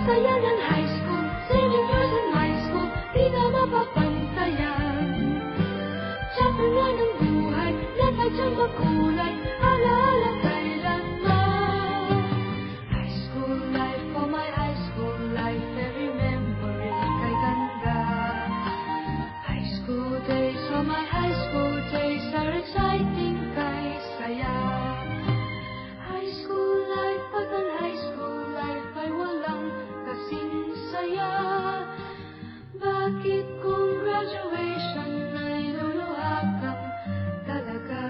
saya ng high school, 7 years in high school, di na mapapantayan. Chapter nga ng buhay, na tadyang makulay, alaala kailanman. High school life, oh my high school life, every memory kay ganda. High school days, oh my high school days, are exciting kay saya. High school life, at ang high school life ay walang kasing saya. Bakit kung graduation ay luluhakang talaga?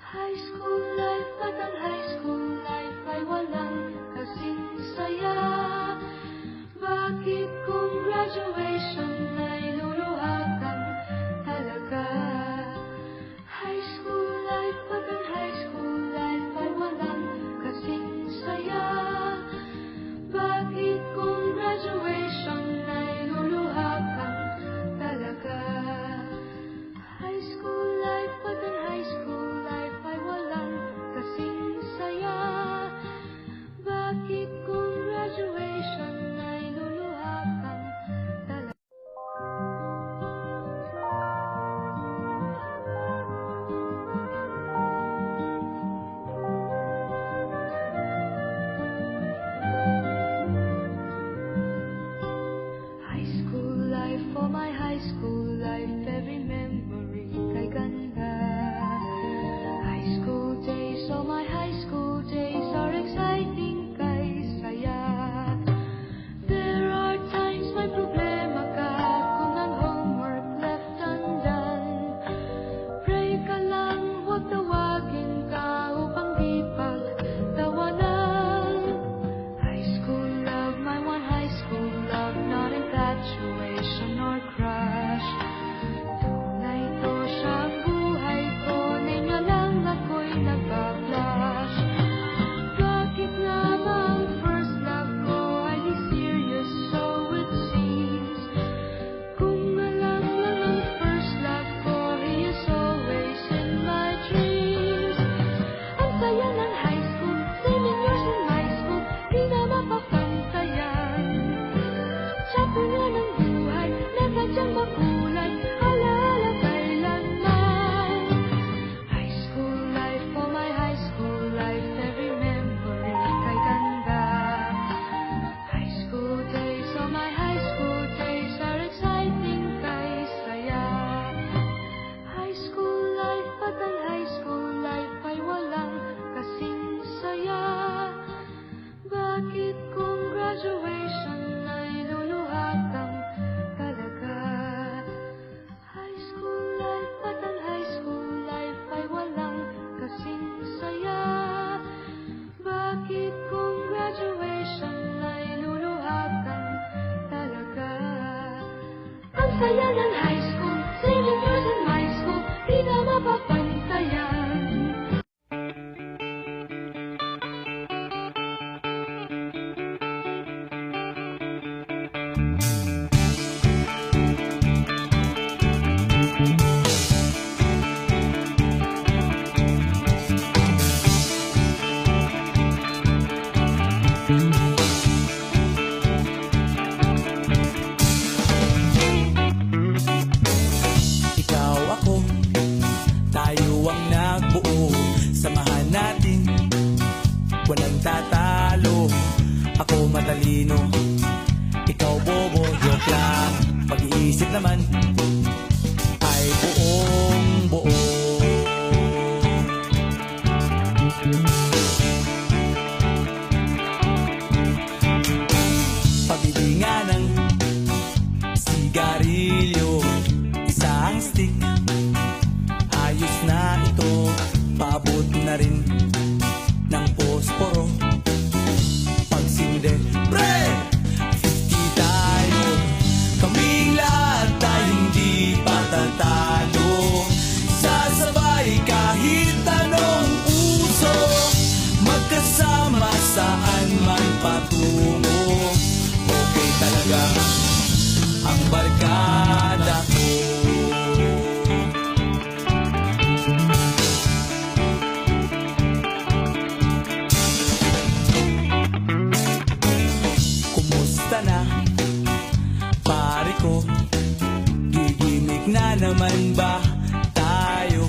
High school life, at ang high school life ay walang kasing saya. Bakit kung graduation ay luluhakang talaga? High school life, at ang high school life ay walang kasing saya. Bakit kung graduation ay luluhakang talaga? High school life, at ang high school life ay walang kasing saya. Bakit kung graduation ay luluhakang talaga? High school life, oh my high school life, every memory kay ganda. High school days, oh my high school days, are exciting kay saya. There are times may problema ka kung ang homework left undone. Pray ka lang, huwag tawagin ka upang di pagtawanan. High school love, my one high school love, not infatuation or crush. Tunay to siyang buhay ko, niya lang ako'y nagpa-flash. Bakit nga ba ang first love ko ay di serious, so it seems? Kung alam lang ang first love ko, he is always in my dreams. Ang saya ng high school, 7 years in high school, di na mapapantayan. Chapter nga ng buhay, na tadyang makulay, alaala kailanman. High school life, oh my high school life, every memory kay ganda. High school days, oh my high school days, are exciting kay saya. High school life, at ang high school life ay walang kasing saya. Bakit kung graduation ay luluhakang talaga? High school life, at ang high school life ay walang kasing saya. Bakit kung graduation ay luluhakang talaga? Ang saya ng high school, 7 years in high school, di na mapapantayan. Ikaw ako, tayo ang nagbuo. Samahan natin, walang tatalo. Ako matalino, ikaw bobo, joke lang. Pag-iisip naman ay buong buo. Pabili nga ng sigarilyo, isang stick, ayos na ito. Paabot na rin ng posporo. Pagsinde, pre! 50 tayo, kaming lahat tayo hindi patatalo. Sasabay kahit anong uso, magkasama saan man patungo. Okay talaga ang barkada ko. Gigimik na naman ba tayo?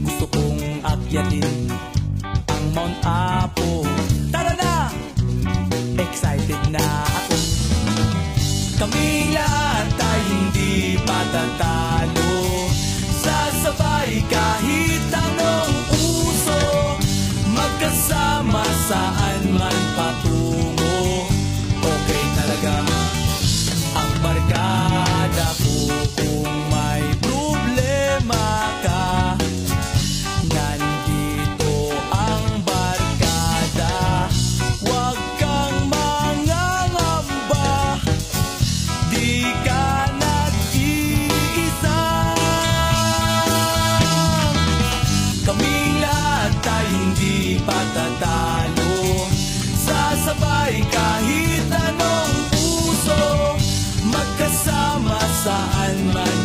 Gusto kong akyatin ang Mount Apo. Tara na! Excited na ako. Kami lahat ay hindi patatalo. Sasabay kahit anong uso, magkasama saan man patungo. Okay talaga ang barkada ko. Kung may problema ka, nandito ang barkada. Huwag kang mangangamba, di ka nag-iisa. Kaming lahat ay hindi patatalo. Sasabay kahit anong puso, magkasama saan man